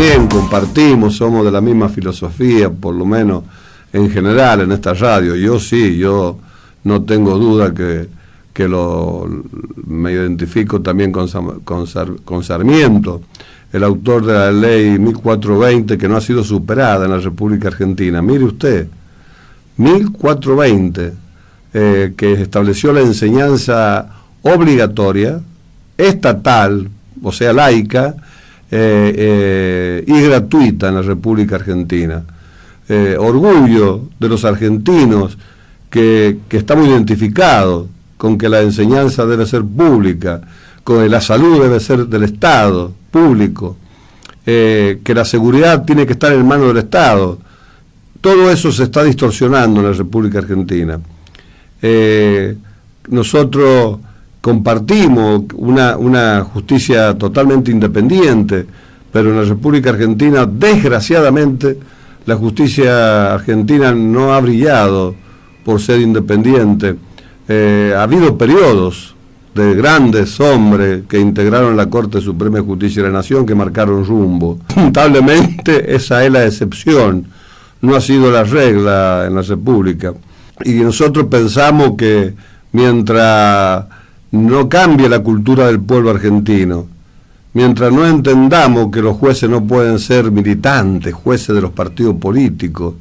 también compartimos, somos de la misma filosofía, por lo menos en general en esta radio. Yo no tengo duda que me identifico también con Sarmiento, el autor de la ley 1420, que no ha sido superada en la República Argentina. Mire usted, 1420, que estableció la enseñanza obligatoria, estatal, o sea, laica, y gratuita en la República Argentina. Orgullo de los argentinos que estamos identificados con que la enseñanza debe ser pública, con que la salud debe ser del Estado, público, que la seguridad tiene que estar en manos del Estado. Todo eso se está distorsionando en la República Argentina. Nosotros compartimos una justicia totalmente independiente, pero en la República Argentina, desgraciadamente, la justicia argentina no ha brillado por ser independiente. Ha habido periodos de grandes hombres que integraron la Corte Suprema de Justicia de la Nación que marcaron rumbo. Lamentablemente esa es la excepción, no ha sido la regla en la República. Y nosotros pensamos que mientras no cambie la cultura del pueblo argentino, mientras no entendamos que los jueces no pueden ser militantes, jueces de los partidos políticos,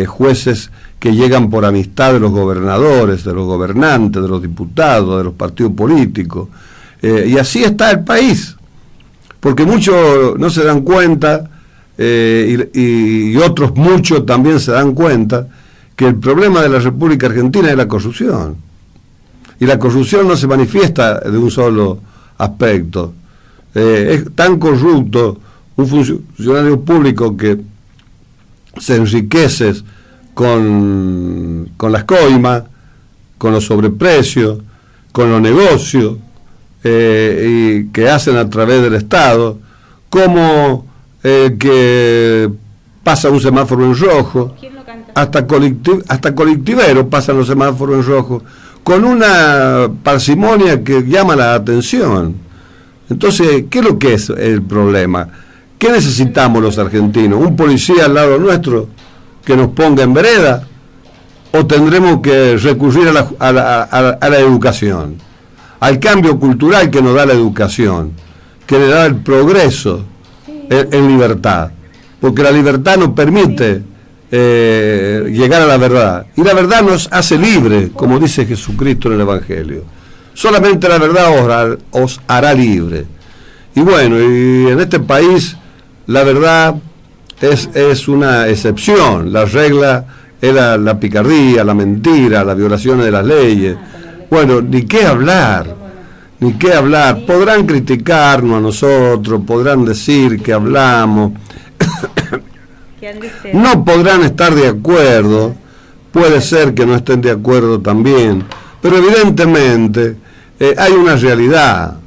jueces que llegan por amistad de los gobernadores, de los gobernantes, de los diputados, de los partidos políticos, y así está el país, porque muchos no se dan cuenta, y otros muchos también se dan cuenta, que el problema de la República Argentina es la corrupción, y la corrupción no se manifiesta de un solo aspecto. Es tan corrupto un funcionario público que se enriquece con las coimas, con los sobreprecios, con los negocios y que hacen a través del Estado, como que pasa un semáforo en rojo, hasta colectiveros pasan los semáforos en rojo, con una parsimonia que llama la atención. Entonces, ¿qué es lo que es el problema? ¿Qué necesitamos los argentinos? ¿Un policía al lado nuestro que nos ponga en vereda? ¿O tendremos que recurrir a la educación? Al cambio cultural que nos da la educación, que le da el progreso en libertad. Porque la libertad nos permite llegar a la verdad. Y la verdad nos hace libres, como dice Jesucristo en el Evangelio. Solamente la verdad os hará libre. Y bueno, y en este país la verdad es una excepción. La regla es la picardía, la mentira, las violaciones de las leyes. Bueno, ni qué hablar. Podrán criticarnos a nosotros, podrán decir que hablamos, no podrán estar de acuerdo, puede ser que no estén de acuerdo también, pero evidentemente hay una realidad.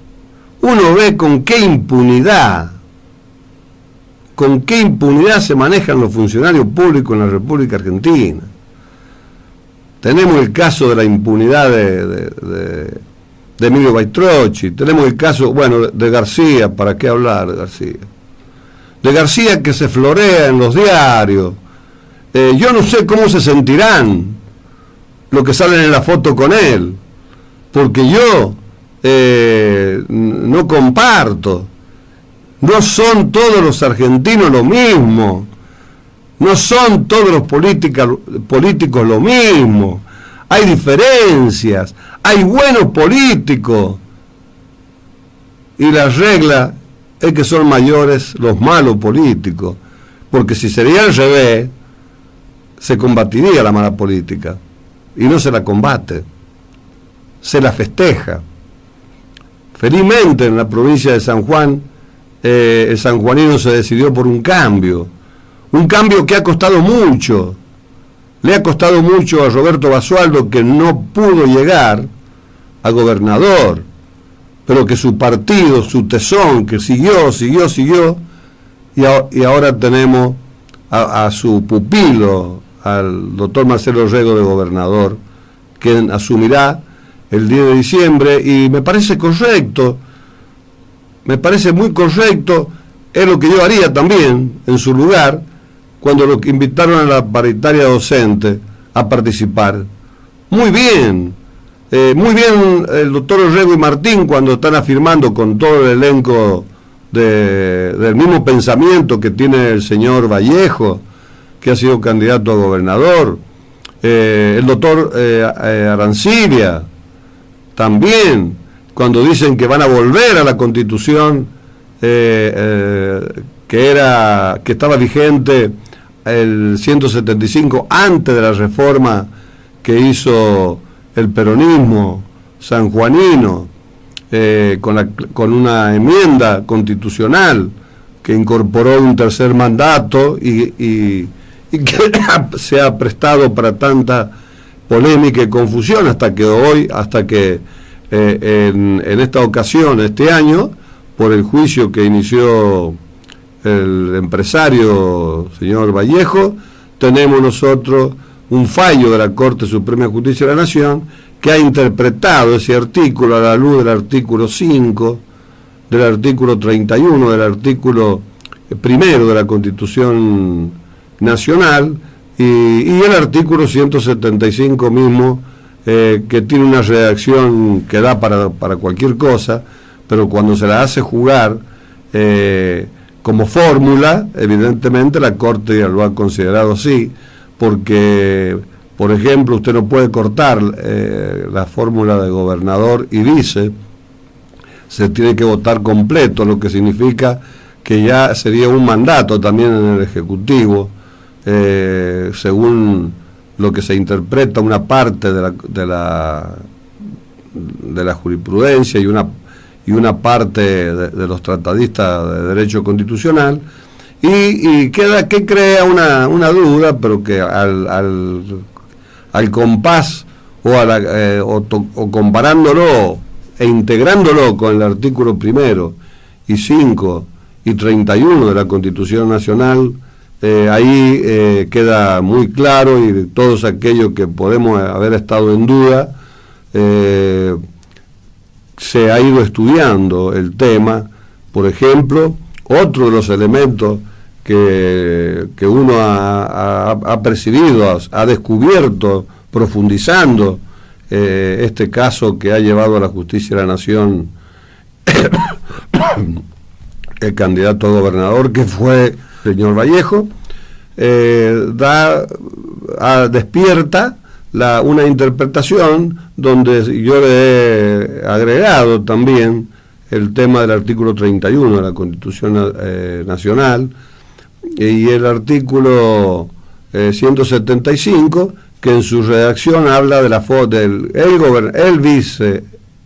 Uno ve con qué impunidad se manejan los funcionarios públicos en la República Argentina. Tenemos el caso de la impunidad de Emilio Baitrocchi, tenemos el caso, de García, ¿para qué hablar de García? De García, que se florea en los diarios. Yo no sé cómo se sentirán los que salen en la foto con él, porque yo no comparto. No son todos los argentinos lo mismo, no son todos los políticos lo mismo, hay diferencias, hay buenos políticos, y la regla es que son mayores los malos políticos, porque si sería al revés, se combatiría la mala política, y no se la combate, se la festeja. Felizmente en la provincia de San Juan, el sanjuanino se decidió por un cambio que ha costado mucho, le ha costado mucho a Roberto Basualdo, que no pudo llegar a gobernador, pero que su partido, su tesón, que siguió, y ahora tenemos a su pupilo, al doctor Marcelo Rego de gobernador, quien asumirá el 10 de diciembre, y me parece correcto, me parece muy correcto es lo que yo haría también en su lugar cuando lo invitaron a la paritaria docente a participar. Muy bien el doctor Orrego y Martín cuando están afirmando con todo el elenco del mismo pensamiento que tiene el señor Vallejo, que ha sido candidato a gobernador, el doctor Arancibia también, cuando dicen que van a volver a la Constitución que estaba vigente el 175 antes de la reforma que hizo el peronismo sanjuanino, con una enmienda constitucional que incorporó un tercer mandato y que se ha prestado para tanta polémica y confusión hasta que en esta ocasión, este año, por el juicio que inició el empresario señor Vallejo, tenemos nosotros un fallo de la Corte Suprema de Justicia de la Nación que ha interpretado ese artículo a la luz del artículo 5, del artículo 31, del artículo primero de la Constitución Nacional y el artículo 175 mismo, que tiene una redacción que da para cualquier cosa, pero cuando se la hace jugar como fórmula, evidentemente la Corte lo ha considerado así, porque, por ejemplo, usted no puede cortar la fórmula de gobernador y vice, se tiene que votar completo, lo que significa que ya sería un mandato también en el Ejecutivo, según lo que se interpreta una parte de la jurisprudencia y una parte de los tratadistas de derecho constitucional, y que crea una duda, pero que al compás o comparándolo e integrándolo con el artículo 1 y 5 y 31 de la Constitución Nacional, ahí queda muy claro, y todos aquellos que podemos haber estado en duda, se ha ido estudiando el tema. Por ejemplo, otro de los elementos que uno ha percibido, ha descubierto profundizando este caso que ha llevado a la justicia de la Nación el candidato a gobernador, que fue el señor Vallejo, despierta una interpretación donde yo le he agregado también el tema del artículo 31 de la Constitución Nacional y el artículo 175, que en su redacción habla de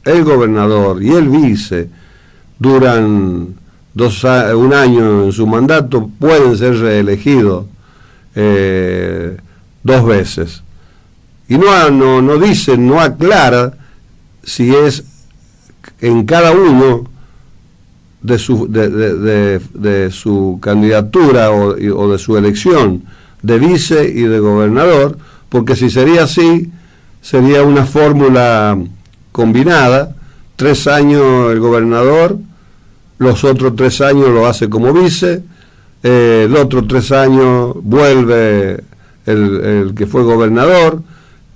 el gobernador y el vice duran un año en su mandato, pueden ser reelegidos 2 veces. Y no dice, no aclara si es en cada uno de su candidatura o de su elección de vice y de gobernador, porque si sería así, sería una fórmula combinada: 3 años el gobernador, los otros 3 años lo hace como vice, el otro 3 años vuelve el que fue gobernador,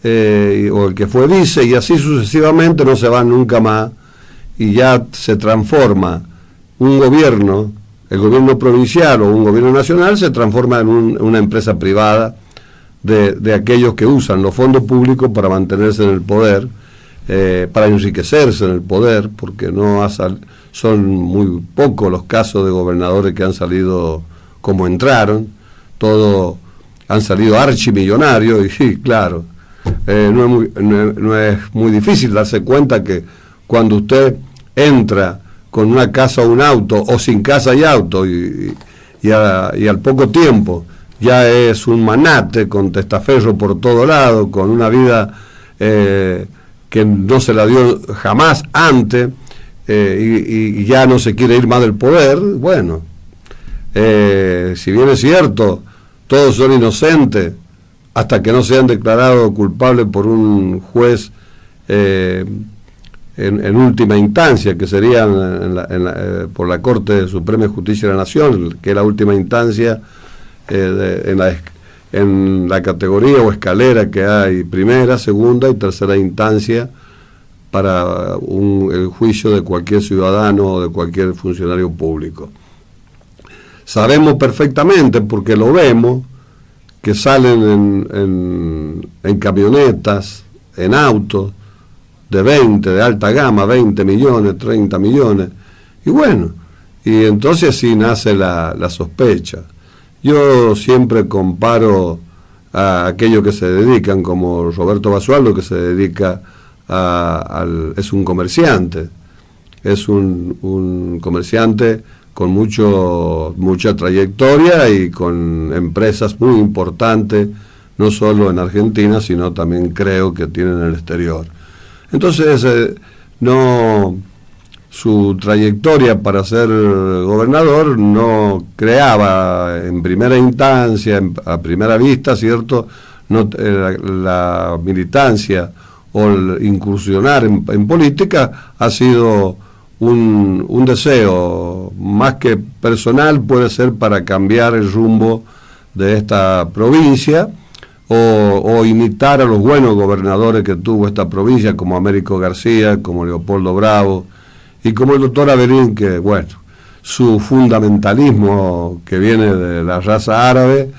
o el que fue vice, y así sucesivamente, no se va nunca más, y ya se transforma un gobierno, el gobierno provincial o un gobierno nacional, se transforma en una empresa privada de aquellos que usan los fondos públicos para mantenerse en el poder, para enriquecerse en el poder, porque son muy pocos los casos de gobernadores que han salido como entraron, todos han salido archimillonarios, y sí, claro, no es muy difícil darse cuenta que cuando usted entra con una casa o un auto, o sin casa y auto, y al poco tiempo ya es un magnate con testaferro por todo lado, con una vida que no se la dio jamás antes, y ya no se quiere ir más del poder. Bueno, si bien es cierto, todos son inocentes hasta que no sean declarados culpables por un juez en última instancia, que serían por la Corte Suprema de Justicia de la Nación, que es la última instancia en la categoría o escalera que hay primera, segunda y tercera instancia para el juicio de cualquier ciudadano o de cualquier funcionario público. Sabemos perfectamente, porque lo vemos, que salen en camionetas, en autos de alta gama, 20 millones, 30 millones, y bueno, y entonces así nace la sospecha. Yo siempre comparo a aquellos que se dedican, como Roberto Basualdo, que se dedica es un comerciante, es un comerciante con mucha trayectoria y con empresas muy importantes, no solo en Argentina, sino también creo que tienen en el exterior. Entonces, su trayectoria para ser gobernador no creaba en primera instancia, a primera vista, ¿cierto?, la militancia o el incursionar en política ha sido un deseo más que personal, puede ser para cambiar el rumbo de esta provincia o imitar a los buenos gobernadores que tuvo esta provincia, como Américo García, como Leopoldo Bravo y como el doctor Avelín, que bueno, su fundamentalismo que viene de la raza árabe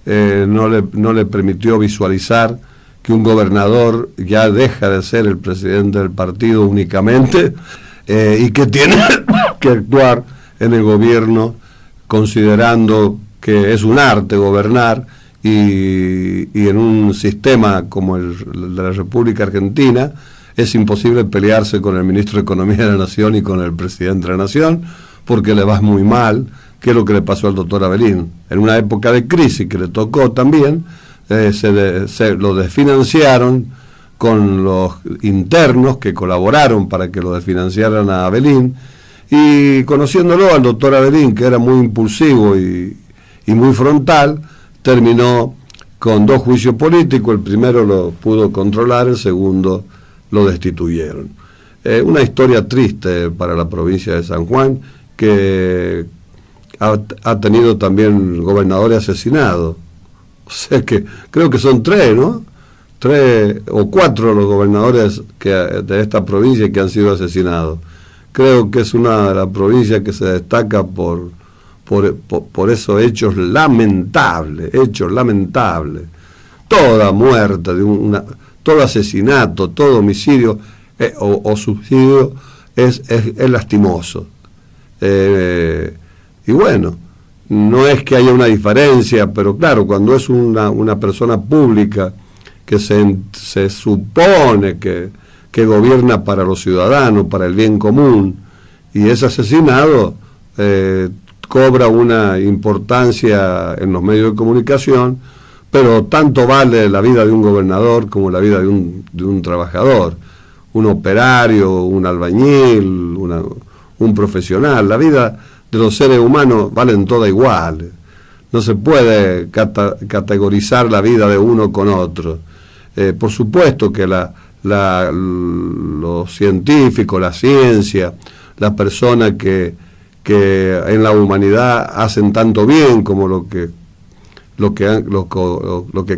no le permitió visualizar que un gobernador ya deja de ser el presidente del partido únicamente y que tiene que actuar en el gobierno considerando que es un arte gobernar y en un sistema como el de la República Argentina es imposible pelearse con el ministro de Economía de la Nación y con el presidente de la Nación porque le va muy mal, que es lo que le pasó al doctor Avelín. En una época de crisis que le tocó también, lo desfinanciaron con los internos que colaboraron para que lo desfinanciaran a Avelín, y conociéndolo al doctor Avelín, que era muy impulsivo y muy frontal, terminó con 2 juicios políticos. El primero lo pudo controlar, el segundo lo destituyeron. Una historia triste para la provincia de San Juan, que ha tenido también gobernadores asesinados. O sea que creo que son 3, ¿no? 3 o 4 los gobernadores de esta provincia que han sido asesinados. Creo que es una de las provincias que se destaca por esos hechos lamentables. Toda muerte, todo asesinato, todo homicidio o suicidio es lastimoso. Y bueno, no es que haya una diferencia, pero claro, cuando es una persona pública que se supone que gobierna para los ciudadanos, para el bien común, y es asesinado, cobra una importancia en los medios de comunicación, pero tanto vale la vida de un gobernador como la vida de un trabajador, un operario, un albañil, un profesional. La vida de los seres humanos valen todas iguales. No se puede categorizar la vida de uno con otro. Por supuesto que los científicos, la ciencia, las personas que en la humanidad hacen tanto bien como lo que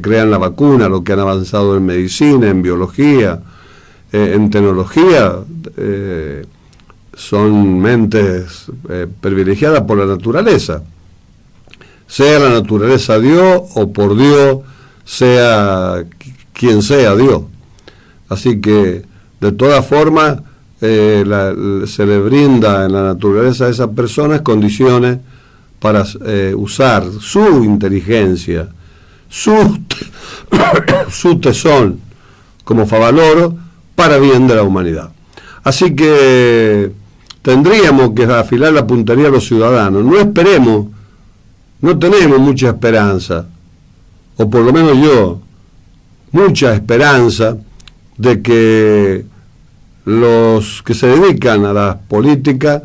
crean la vacuna, lo que han avanzado en medicina, en biología, en tecnología, son mentes privilegiadas por la naturaleza. Sea la naturaleza Dios o por Dios, sea quien sea Dios. Así que, de todas formas, se le brinda en la naturaleza a esas personas condiciones para usar su inteligencia, su tesón como favaloro para bien de la humanidad. Así que tendríamos que afilar la puntería a los ciudadanos. No tenemos mucha esperanza, o por lo menos yo, mucha esperanza de que los que se dedican a la política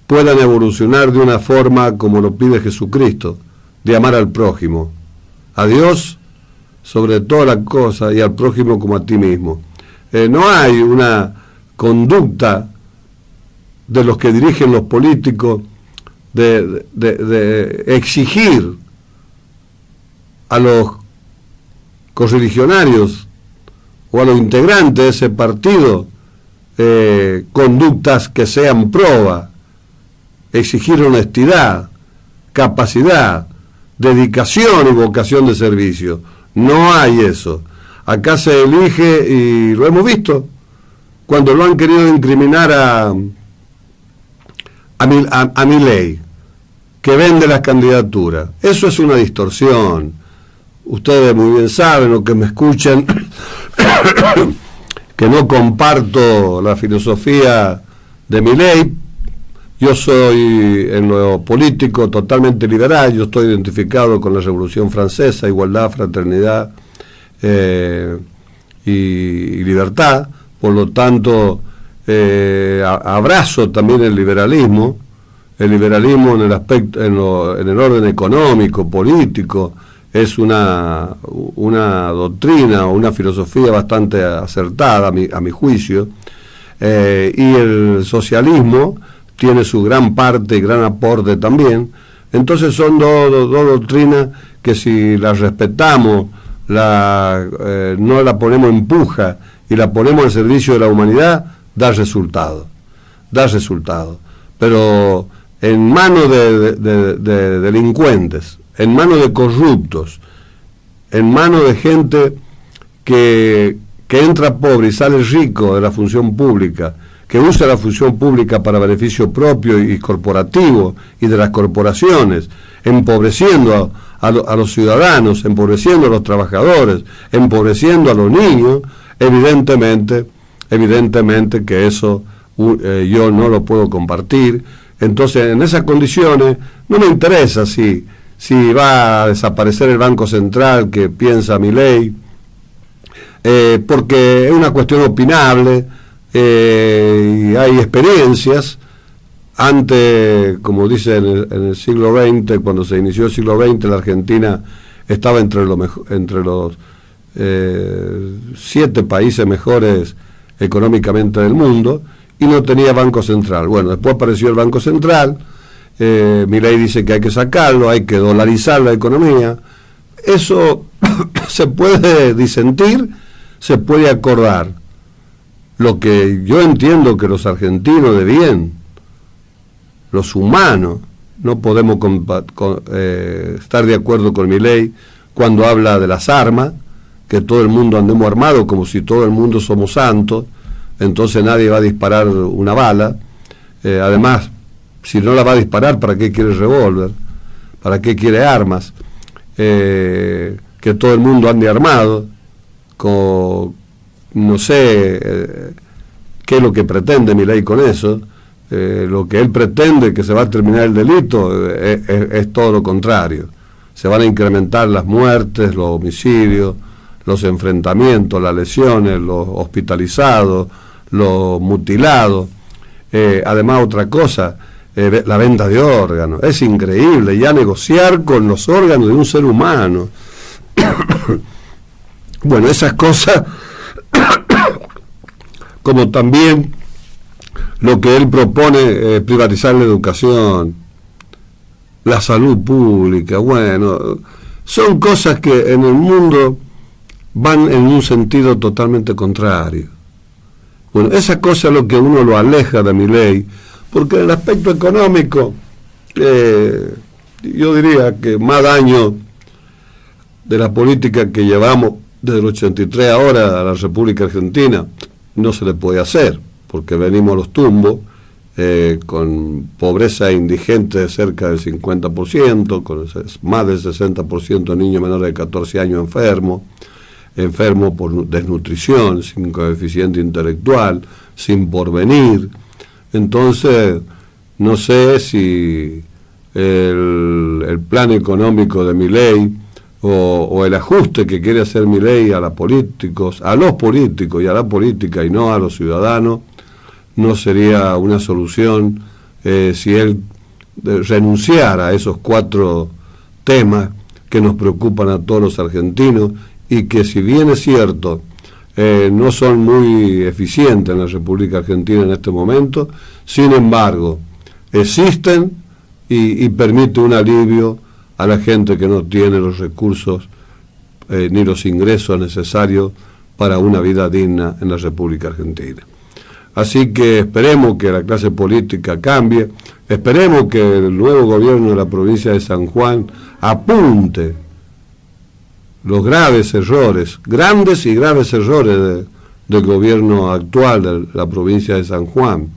puedan evolucionar de una forma como lo pide Jesucristo, de amar al prójimo, a Dios sobre todas las cosas y al prójimo como a ti mismo. No hay una conducta de los que dirigen los políticos de exigir a los correligionarios o a los integrantes de ese partido conductas que sean proba, exigir honestidad, capacidad, dedicación y vocación de servicio. No hay eso. Acá se elige, y lo hemos visto, cuando lo han querido incriminar a Milei, que vende las candidaturas. Eso es una distorsión. Ustedes muy bien saben, o que me escuchan, que no comparto la filosofía de Milei. Yo soy, en lo político, totalmente liberal. Yo estoy identificado con la Revolución Francesa, igualdad, fraternidad y libertad. Por lo tanto, abrazo también el liberalismo en el aspecto, en el orden económico, político. Es una doctrina o una filosofía bastante acertada a mi juicio, y el socialismo tiene su gran parte y gran aporte también. Entonces son dos doctrinas que, si las respetamos, no la ponemos en puja y la ponemos al servicio de la humanidad, da resultado. Pero en manos de delincuentes, en manos de corruptos, en manos de gente que entra pobre y sale rico de la función pública, que usa la función pública para beneficio propio y corporativo y de las corporaciones, empobreciendo a los ciudadanos, empobreciendo a los trabajadores, empobreciendo a los niños, evidentemente que eso yo no lo puedo compartir. Entonces, en esas condiciones, no me interesa si va a desaparecer el Banco Central, que piensa Milei, porque es una cuestión opinable. Y hay experiencias. Antes, como dice en el siglo XX, cuando se inició el siglo XX, la Argentina estaba entre los 7 países mejores económicamente del mundo, y no tenía Banco Central. Bueno, después apareció el Banco Central. Milei dice que hay que sacarlo, hay que dolarizar la economía. Eso se puede disentir, se puede acordar. Lo que yo entiendo que los argentinos de bien, los humanos, no podemos estar de acuerdo con Milei cuando habla de las armas, que todo el mundo andemos armados como si todo el mundo somos santos, entonces nadie va a disparar una bala. Además, si no la va a disparar, ¿para qué quiere revólver? ¿Para qué quiere armas? Que todo el mundo ande armado, no sé qué es lo que pretende Milei con eso. Lo que él pretende, que se va a terminar el delito, es todo lo contrario. Se van a incrementar las muertes, los homicidios, los enfrentamientos, las lesiones, los hospitalizados, los mutilados. Además, otra cosa, la venta de órganos. Es increíble ya negociar con los órganos de un ser humano. Bueno, esas cosas, como también lo que él propone, privatizar la educación, la salud pública. Bueno, son cosas que en el mundo van en un sentido totalmente contrario. Bueno, esa cosa es lo que uno lo aleja de Milei, porque en el aspecto económico, yo diría que más daño de la política que llevamos desde el 83 ahora a la República Argentina no se le puede hacer, porque venimos a los tumbos, con pobreza indigente de cerca del 50%, con más del 60% de niños menores de 14 años enfermos por desnutrición, sin coeficiente intelectual, sin porvenir. Entonces, no sé si el plan económico de Milei o el ajuste que quiere hacer Milei a los políticos y a la política, y no a los ciudadanos, no sería una solución si él renunciara a esos 4 temas que nos preocupan a todos los argentinos, y que, si bien es cierto no son muy eficientes en la República Argentina en este momento. Sin embargo, existen y permite un alivio a la gente que no tiene los recursos ni los ingresos necesarios para una vida digna en la República Argentina. Así que esperemos que la clase política cambie, esperemos que el nuevo gobierno de la provincia de San Juan apunte los graves errores, grandes y graves errores del gobierno actual de la provincia de San Juan,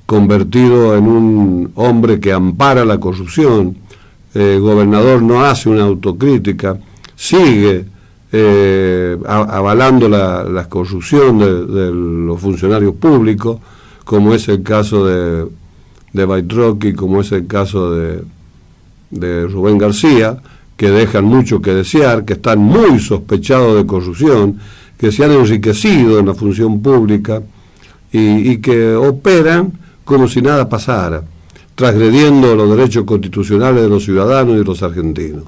convertido en un hombre que ampara la corrupción. El gobernador no hace una autocrítica, sigue avalando la corrupción de los funcionarios públicos, como es el caso de Baitroqui, como es el caso de Rubén García, que dejan mucho que desear, que están muy sospechados de corrupción, que se han enriquecido en la función pública y que operan como si nada pasara, transgrediendo los derechos constitucionales de los ciudadanos y de los argentinos.